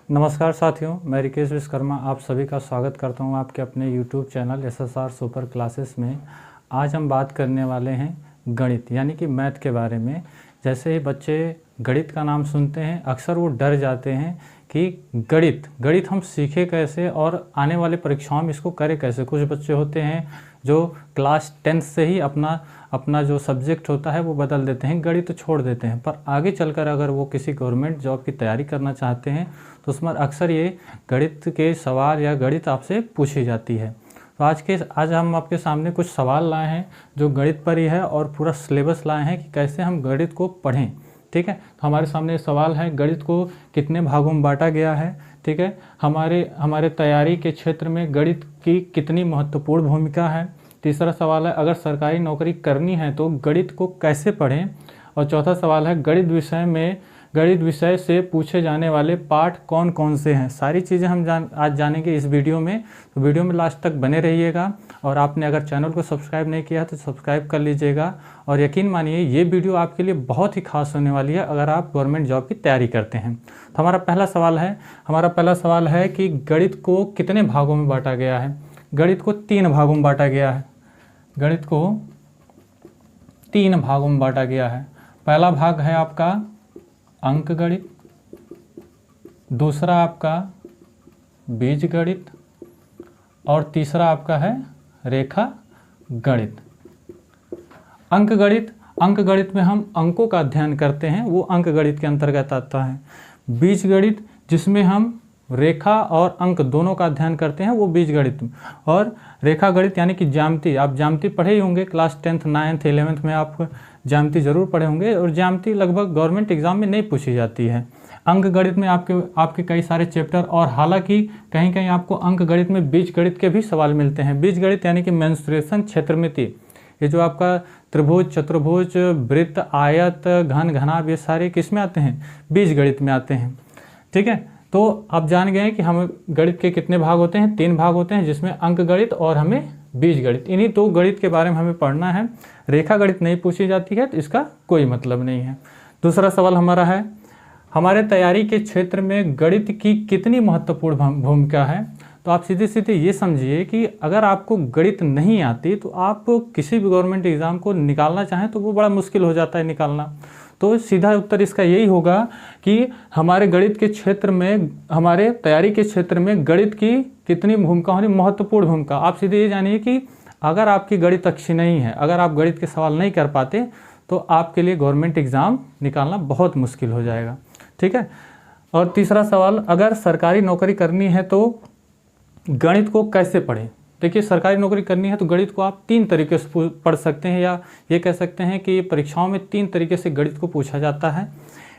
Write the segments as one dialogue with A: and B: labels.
A: नमस्कार साथियों, मैं रिकेश विश्वकर्मा आप सभी का स्वागत करता हूं आपके अपने YouTube channel SSR super classes में। आज हम बात करने वाले हैं गणित यानी कि मैथ के बारे में। जैसे ही बच्चे गणित का नाम सुनते हैं अक्सर वो डर जाते हैं कि गणित हम सीखे कैसे और आने वाले परीक्षाओं में इसको करें कैसे। कुछ बच्चे होते हैं जो क्लास 10 से ही अपना जो सब्जेक्ट होता है वो बदल देते हैं, गणित तो छोड़ देते हैं। पर आगे चलकर अगर वो किसी गवर्नमेंट जॉब की तैयारी करना चाहते हैं तो उसमें अक्सर ये गणित के सवाल या गणित आपसे पूछी जाती है। तो आज हम आपके सामने कुछ सवाल लाए हैं जो गणित पर ही है और पूरा सिलेबस लाए हैं कि कैसे हम गणित को पढ़ें। ठीक है, तो हमारे सामने सवाल है, गणित को कितने भागों में बांटा गया है। ठीक है, हमारे तैयारी के क्षेत्र में गणित की कितनी महत्वपूर्ण भूमिका है। तीसरा सवाल है, अगर सरकारी नौकरी करनी है तो गणित को कैसे पढ़ें। और चौथा सवाल है, गणित विषय से पूछे जाने वाले पाठ कौन कौन से हैं। सारी चीज़ें हम आज जानेंगे इस वीडियो में, तो वीडियो में लास्ट तक बने रहिएगा। और आपने अगर चैनल को सब्सक्राइब नहीं किया तो सब्सक्राइब कर लीजिएगा। और यकीन मानिए ये वीडियो आपके लिए बहुत ही खास होने वाली है अगर आप गवर्नमेंट जॉब की तैयारी करते हैं। तो हमारा पहला सवाल है कि गणित को कितने भागों में बांटा गया है। गणित को 3 भागों में बांटा गया है। गणित को 3 भागों में बांटा गया है। पहला भाग है आपका अंक गणित, दूसरा आपका बीज गणित और तीसरा आपका है रेखा गणित। अंक गणित में हम अंकों का अध्ययन करते हैं, वो अंक गणित के अंतर्गत आता है। बीज गणित जिसमें हम रेखा और अंक दोनों का अध्ययन करते हैं, वो बीज गणित। और रेखा गणित यानी कि ज्यामिति, आप ज्यामिति पढ़े ही होंगे क्लास 10th 9th 11th में आप ज्यामिति जरूर पढ़े होंगे। और ज्यामिति लगभग गवर्नमेंट एग्जाम में नहीं पूछी जाती है। अंक गणित में आपके कई सारे चैप्टर, और हालांकि कहीं कहीं आपको अंक गणित में बीज गणित के भी सवाल मिलते हैं। बीज गणित यानी कि मेंस्ट्रुएशन, क्षेत्रमिति, ये जो आपका त्रिभुज, चतुर्भुज, वृत्त, आयत, घन, घनाभ, ये सारे किस में आते हैं, बीज गणित में आते हैं। ठीक है, तो आप जान गए हैं कि हम गणित के कितने भाग होते हैं, 3 भाग होते हैं, जिसमें अंक गणित और हमें बीज गणित, इन्हीं 2 गणित के बारे में हमें पढ़ना है। रेखा गणित नहीं पूछी जाती है तो इसका कोई मतलब नहीं है। दूसरा सवाल हमारा है, हमारे तैयारी के क्षेत्र में गणित की कितनी महत्वपूर्ण भूमिका है। तो आप सीधे ये समझिए कि अगर आपको गणित नहीं आती तो आप किसी भी गवर्नमेंट एग्जाम को निकालना चाहें तो वो बड़ा मुश्किल हो जाता है निकालना। तो सीधा उत्तर इसका यही होगा कि हमारे गणित के क्षेत्र में, हमारे तैयारी के क्षेत्र में गणित की कितनी भूमिका होनी, महत्वपूर्ण भूमिका। आप सीधे ये जानिए कि अगर आपकी गणित अच्छी नहीं है, अगर आप गणित के सवाल नहीं कर पाते तो आपके लिए गवर्नमेंट एग्ज़ाम निकालना बहुत मुश्किल हो जाएगा। ठीक है, और तीसरा सवाल, अगर सरकारी नौकरी करनी है तो गणित को कैसे पढ़ें। देखिए, सरकारी नौकरी करनी है तो गणित को आप 3 तरीके से पढ़ सकते हैं, या ये कह सकते हैं कि परीक्षाओं में 3 तरीके से गणित को पूछा जाता है।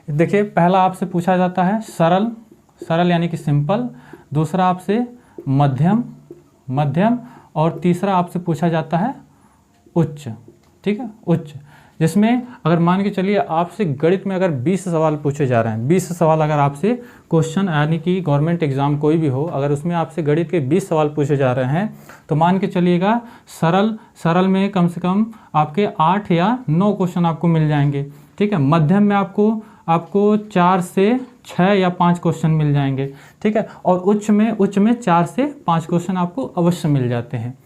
A: देखिए, पहला आपसे पूछा जाता है सरल यानी कि सिंपल, दूसरा आपसे मध्यम और तीसरा आपसे पूछा जाता है उच्च। ठीक है, उच्च, जिसमें अगर मान के चलिए आपसे गणित में अगर 20 सवाल पूछे जा रहे हैं, 20 सवाल अगर आपसे क्वेश्चन यानी कि गवर्नमेंट एग्जाम कोई भी हो, अगर उसमें आपसे गणित के 20 सवाल पूछे जा रहे हैं तो मान के चलिएगा सरल में कम से कम आपके 8 या 9 क्वेश्चन आपको मिल जाएंगे। ठीक है, मध्यम में आपको 4 से 6 या 5 क्वेश्चन मिल जाएंगे। ठीक है, और उच्च में 4 से 5 क्वेश्चन आपको अवश्य मिल जाते हैं।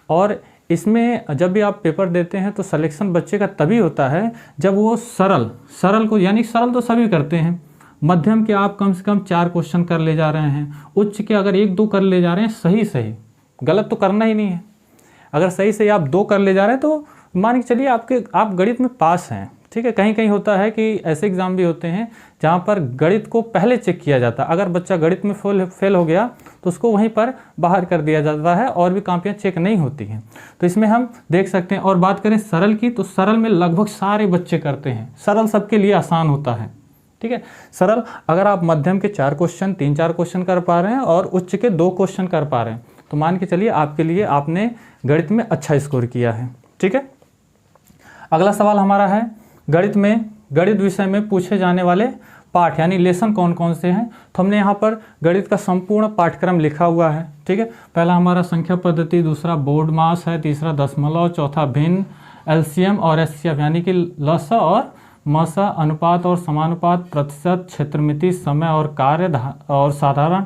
A: और इसमें जब भी आप पेपर देते हैं तो सिलेक्शन बच्चे का तभी होता है जब वो सरल को, यानी सरल तो सभी करते हैं, मध्यम के आप कम से कम 4 क्वेश्चन कर ले जा रहे हैं, उच्च के अगर 1-2 कर ले जा रहे हैं, सही गलत तो करना ही नहीं है। अगर सही आप 2 कर ले जा रहे हैं तो मान के चलिए आप गणित में पास हैं। ठीक है, कहीं कहीं होता है कि ऐसे एग्जाम भी होते हैं जहाँ पर गणित को पहले चेक किया जाता है। अगर बच्चा गणित में फेल हो गया तो उसको वहीं पर बाहर कर दिया जाता है और भी कॉपियाँ चेक नहीं होती हैं। तो इसमें हम देख सकते हैं। और बात करें सरल की, तो सरल में लगभग सारे बच्चे करते हैं। सरल सबके लिए आसान होता है। ठीक है, सरल अगर आप मध्यम के 4 क्वेश्चन, 3-4 क्वेश्चन कर पा रहे हैं और उच्च के 2 क्वेश्चन कर पा रहे हैं तो मान के चलिए आपके लिए आपने गणित में अच्छा स्कोर किया है। ठीक है, अगला सवाल हमारा है, गणित विषय में पूछे जाने वाले पाठ यानी लेसन कौन कौन से हैं। तो हमने यहाँ पर गणित का संपूर्ण पाठ्यक्रम लिखा हुआ है। ठीक है, पहला हमारा संख्या पद्धति, दूसरा बोर्ड मास है, तीसरा दशमलव, चौथा भिन्न, एलसीएम और एचसीएफ यानी कि लसा और मसा, अनुपात और समानुपात, प्रतिशत, क्षेत्रमिति, समय और कार्य और साधारण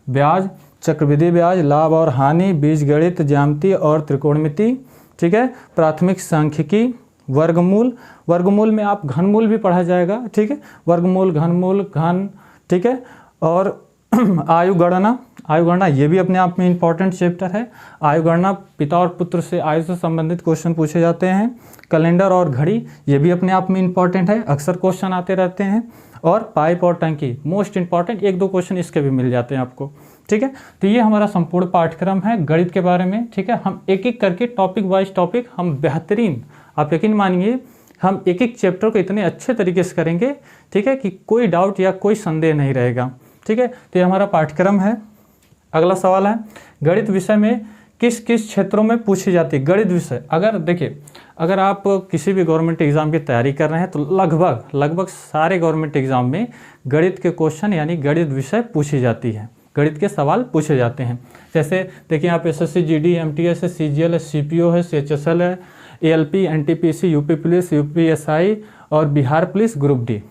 A: ब्याज, चक्रवृद्धि ब्याज, लाभ और हानि, बीजगणित, ज्यामिति और त्रिकोणमिति, ठीक है। प्राथमिक सांख्यिकी, वर्गमूल, वर्गमूल में आप घनमूल भी पढ़ा जाएगा, ठीक है। वर्गमूल, घनमूल, घन, ठीक है। और आयु गणना, आयु गणना ये भी अपने आप में इंपॉर्टेंट चैप्टर है। आयु गणना, पिता और पुत्र से आयु से संबंधित क्वेश्चन पूछे जाते हैं। कैलेंडर और घड़ी ये भी अपने आप में इंपॉर्टेंट है, अक्सर क्वेश्चन आते रहते हैं। और पाइप और टंकी मोस्ट इंपॉर्टेंट, 1-2 क्वेश्चन इसके भी मिल जाते हैं आपको, ठीक है। तो ये हमारा संपूर्ण पाठ्यक्रम है गणित के बारे में, ठीक है। हम एक एक करके टॉपिक वाइज टॉपिक हम बेहतरीन, आप यकीन मानिए हम एक एक चैप्टर को इतने अच्छे तरीके से करेंगे, ठीक है, कि कोई डाउट या कोई संदेह नहीं रहेगा, ठीक है। तो ये हमारा पाठ्यक्रम है। अगला सवाल है, गणित विषय में किस किस क्षेत्रों में पूछी जाती है गणित विषय। अगर देखिए, अगर आप किसी भी गवर्नमेंट एग्जाम की तैयारी कर रहे हैं तो लगभग सारे गवर्नमेंट एग्जाम में गणित के क्वेश्चन यानी गणित विषय पूछी जाती है, गणित के सवाल पूछे जाते हैं। जैसे देखिए आप एसएससी जीडी, एमटीएस है, सीजीएल है, सीपीओ है, सीएचएसएल है, ALP, NTPC, UP police, UPSI और बिहार पुलिस ग्रुप डी।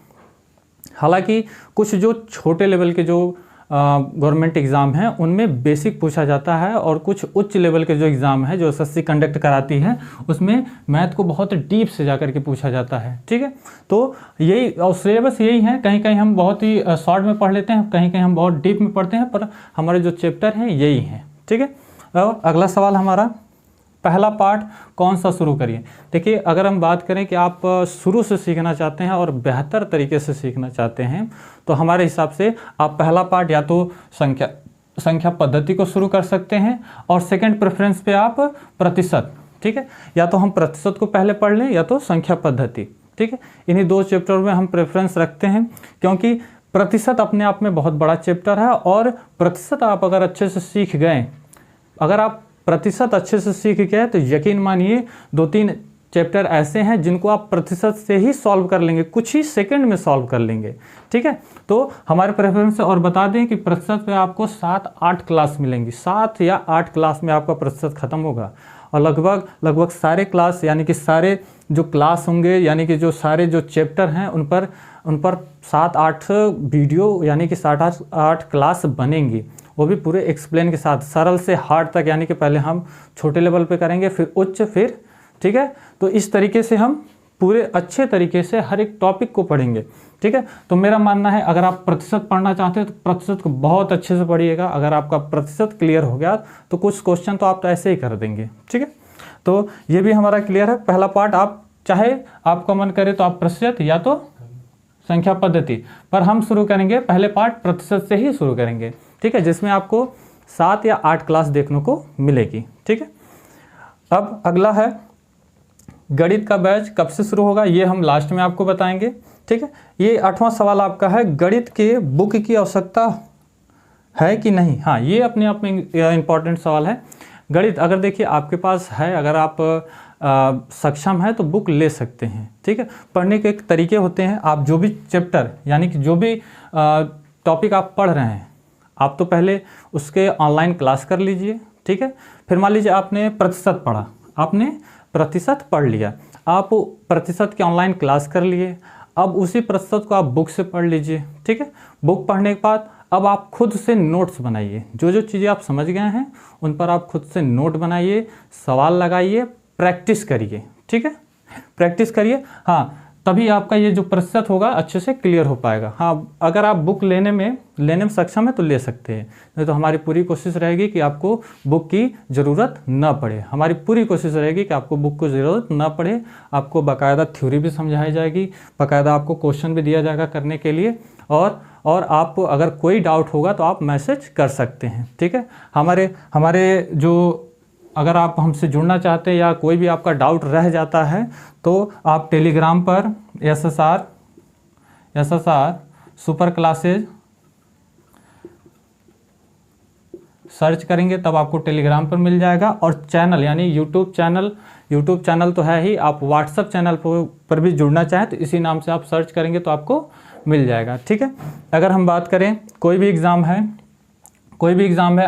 A: हालांकि कुछ जो छोटे लेवल के जो गवर्नमेंट एग्ज़ाम हैं उनमें बेसिक पूछा जाता है, और कुछ उच्च लेवल के जो एग्ज़ाम है जो एसएससी कंडक्ट कराती है उसमें मैथ को बहुत डीप से जाकर के पूछा जाता है, ठीक है। तो यही और सिलेबस यही है, कहीं कहीं हम बहुत ही शॉर्ट में पढ़ लेते हैं, कहीं कहीं हम बहुत डीप में पढ़ते हैं, पर हमारे जो चैप्टर हैं यही हैं, ठीक है। और अगला सवाल हमारा, पहला पार्ट कौन सा शुरू करिए। देखिए अगर हम बात करें कि आप शुरू से सीखना चाहते हैं और बेहतर तरीके से सीखना चाहते हैं तो हमारे हिसाब से आप पहला पार्ट या तो संख्या पद्धति को शुरू कर सकते हैं, और सेकंड प्रेफरेंस पे आप प्रतिशत, ठीक है। या तो हम प्रतिशत को पहले पढ़ लें या तो संख्या पद्धति, ठीक है। इन्हीं 2 चैप्टर में हम प्रेफरेंस रखते हैं, क्योंकि प्रतिशत अपने आप में बहुत बड़ा चैप्टर है, और प्रतिशत आप अगर अच्छे से सीख गए, अगर आप प्रतिशत अच्छे से सीख गए तो यकीन मानिए 2-3 चैप्टर ऐसे हैं जिनको आप प्रतिशत से ही सॉल्व कर लेंगे, कुछ ही सेकंड में सॉल्व कर लेंगे, ठीक है। तो हमारे प्रेफरेंस से और बता दें कि प्रतिशत पे आपको 7-8 क्लास मिलेंगी, 7 या 8 क्लास में आपका प्रतिशत खत्म होगा, और लगभग सारे क्लास यानी कि सारे जो क्लास होंगे यानी कि जो सारे जो चैप्टर हैं उन पर 7-8 वीडियो यानी कि 7-8 क्लास बनेंगी, वो भी पूरे एक्सप्लेन के साथ, सरल से हार्ड तक, यानी कि पहले हम छोटे लेवल पे करेंगे फिर उच्च फिर, ठीक है। तो इस तरीके से हम पूरे अच्छे तरीके से हर एक टॉपिक को पढ़ेंगे, ठीक है। तो मेरा मानना है अगर आप प्रतिशत पढ़ना चाहते हैं तो प्रतिशत को बहुत अच्छे से पढ़िएगा। अगर आपका प्रतिशत क्लियर हो गया तो कुछ क्वेश्चन तो आप तो ऐसे ही कर देंगे, ठीक है। तो ये भी हमारा क्लियर है। पहला पार्ट आप चाहे आपका मन करे तो आप प्रतिशत या तो संख्या पद्धति, पर हम शुरू करेंगे पहले पार्ट प्रतिशत से ही शुरू करेंगे, ठीक है, जिसमें आपको 7 या 8 क्लास देखने को मिलेगी, ठीक है। अब अगला है गणित का बैच कब से शुरू होगा, ये हम लास्ट में आपको बताएंगे, ठीक है। ये 8वां सवाल आपका है, गणित के बुक की आवश्यकता है कि नहीं। हाँ, ये अपने आप में इम्पॉर्टेंट सवाल है। गणित अगर देखिए आपके पास है, अगर आप सक्षम है तो बुक ले सकते हैं, ठीक है। पढ़ने के एक तरीके होते हैं, आप जो भी चैप्टर यानी कि जो भी टॉपिक आप पढ़ रहे हैं आप तो पहले उसके ऑनलाइन क्लास कर लीजिए, ठीक है। फिर मान लीजिए आपने प्रतिशत पढ़ा, आपने प्रतिशत पढ़ लिया, आप प्रतिशत की ऑनलाइन क्लास कर लिए, अब उसी प्रतिशत को आप बुक से पढ़ लीजिए, ठीक है। बुक पढ़ने के बाद अब आप खुद से नोट्स बनाइए, जो जो चीज़ें आप समझ गए हैं उन पर आप खुद से नोट बनाइए, सवाल लगाइए, प्रैक्टिस करिए, ठीक है, प्रैक्टिस करिए। हाँ, तभी आपका ये जो प्रतिशत होगा अच्छे से क्लियर हो पाएगा। हाँ, अगर आप बुक लेने में सक्षम है तो ले सकते हैं, नहीं तो हमारी पूरी कोशिश रहेगी कि आपको बुक की ज़रूरत ना पड़े। हमारी पूरी कोशिश रहेगी कि आपको बुक की ज़रूरत ना पड़े, आपको बाकायदा थ्योरी भी समझाई जाएगी, बाकायदा आपको क्वेश्चन भी दिया जाएगा करने के लिए, और आप अगर कोई डाउट होगा तो आप मैसेज कर सकते हैं, ठीक है। हमारे जो अगर आप हमसे जुड़ना चाहते हैं या कोई भी आपका डाउट रह जाता है तो आप टेलीग्राम पर SSR सुपर क्लासेज सर्च करेंगे तब आपको टेलीग्राम पर मिल जाएगा, और चैनल यानी यूट्यूब चैनल तो है ही, आप व्हाट्सएप चैनल पर भी जुड़ना चाहें तो इसी नाम से आप सर्च करेंगे तो आपको मिल जाएगा, ठीक है। अगर हम बात करें कोई भी एग्ज़ाम है कोई भी एग्ज़ाम है,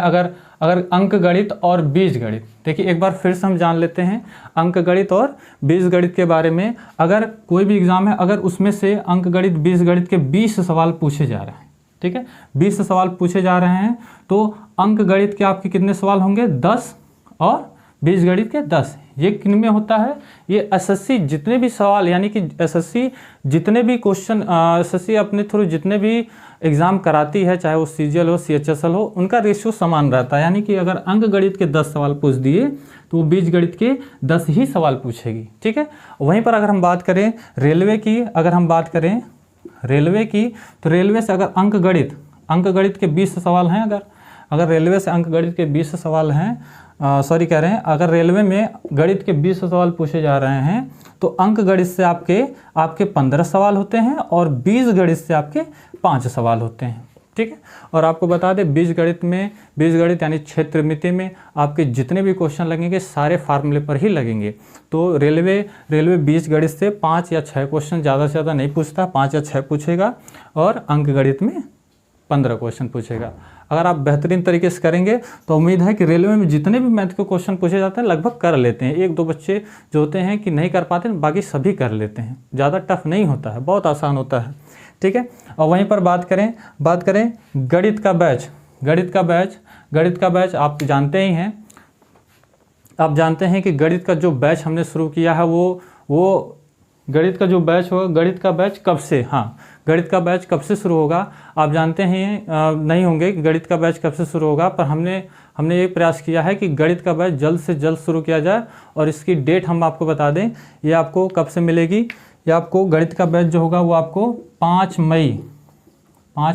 A: अगर अंक गणित और बीज गणित, देखिए एक बार फिर से हम जान लेते हैं अंक गणित और बीज गणित के बारे में। अगर कोई भी एग्ज़ाम है, अगर उसमें से अंक गणित बीज गणित के 20 सवाल पूछे जा रहे हैं, ठीक है, 20 सवाल पूछे जा रहे हैं, तो अंक गणित के आपके कितने सवाल होंगे? 10 और बीज गणित के 10। ये किन में होता है? ये एसएससी जितने भी सवाल, यानी कि एसएससी जितने भी क्वेश्चन, एसएससी अपने थ्रू जितने भी एग्ज़ाम कराती है, चाहे वो सीजीएल हो, सीएचएसएल हो, उनका रेशियो समान रहता है। यानी कि अगर अंक गणित के 10 सवाल पूछ दिए तो वो बीज गणित के 10 ही सवाल पूछेगी, ठीक है। वहीं पर अगर हम बात करें रेलवे की, अगर हम बात करें रेलवे की, तो रेलवे से अगर अंक गणित के 20 सवाल हैं, अगर रेलवे से अंक गणित के 20 सवाल हैं, अगर रेलवे में गणित के 20 सवाल पूछे जा रहे हैं, तो अंक गणित से आपके 15 सवाल होते हैं और बीज गणित से आपके 5 सवाल होते हैं, ठीक है। और आपको बता दें बीज गणित यानी क्षेत्रमिति में आपके जितने भी क्वेश्चन लगेंगे सारे फार्मूले पर ही लगेंगे। तो रेलवे बीज गणित से 5 या 6 क्वेश्चन, ज़्यादा से ज़्यादा नहीं पूछता, 5 या 6 पूछेगा, और अंक गणित में 15 क्वेश्चन पूछेगा। अगर आप बेहतरीन तरीके से करेंगे तो उम्मीद है कि रेलवे में जितने भी मैथ के क्वेश्चन पूछे जाते हैं लगभग कर लेते हैं। 1-2 बच्चे जो होते हैं कि नहीं कर पाते, बाकी सभी कर लेते हैं। ज़्यादा टफ नहीं होता है, बहुत आसान होता है, ठीक है। और वहीं पर बात करें गणित का बैच आप जानते ही हैं। आप जानते हैं कि गणित का जो बैच हमने शुरू किया है वो गणित का जो बैच होगा, गणित का बैच कब से शुरू होगा आप जानते हैं नहीं होंगे कि गणित का बैच कब से शुरू होगा, पर हमने ये प्रयास किया है कि गणित का बैच जल्द से जल्द शुरू किया जाए। और इसकी डेट हम आपको बता दें, ये आपको कब से मिलेगी। ये आपको गणित का बैच जो होगा वो आपको 5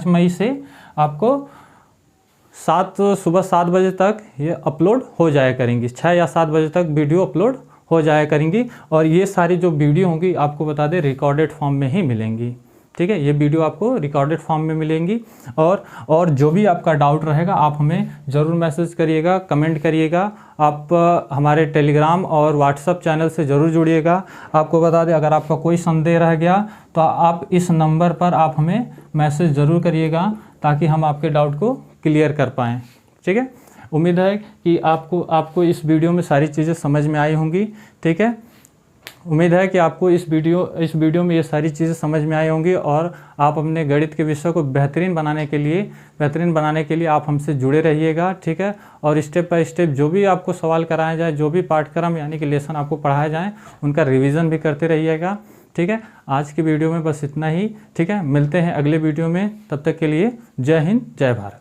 A: मई से आपको सुबह 7 बजे तक ये अपलोड हो जाया करेंगी। 6 या 7 बजे तक वीडियो अपलोड हो जाया करेंगी, और ये सारी जो वीडियो होंगी आपको बता दें रिकॉर्डेड फॉर्म में ही मिलेंगी, ठीक है। ये वीडियो आपको रिकॉर्डेड फॉर्म में मिलेंगी। और जो भी आपका डाउट रहेगा आप हमें ज़रूर मैसेज करिएगा, कमेंट करिएगा। आप हमारे टेलीग्राम और व्हाट्सएप चैनल से ज़रूर जुड़िएगा। आपको बता दें अगर आपका कोई संदेह रह गया तो आप इस नंबर पर आप हमें मैसेज ज़रूर करिएगा, ताकि हम आपके डाउट को क्लियर कर पाएँ, ठीक है। उम्मीद है कि आपको इस वीडियो में सारी चीज़ें समझ में आई होंगी, ठीक है। उम्मीद है कि आपको इस वीडियो में ये सारी चीज़ें समझ में आई होंगी, और आप अपने गणित के विषय को बेहतरीन बनाने के लिए आप हमसे जुड़े रहिएगा, ठीक है। और स्टेप बाय स्टेप जो भी आपको सवाल कराया जाए, जो भी पाठ्यक्रम यानी कि लेसन आपको पढ़ाया जाए, उनका रिवीजन भी करते रहिएगा, ठीक है। आज की वीडियो में बस इतना ही, ठीक है। मिलते हैं अगले वीडियो में, तब तक के लिए जय हिंद, जय भारत।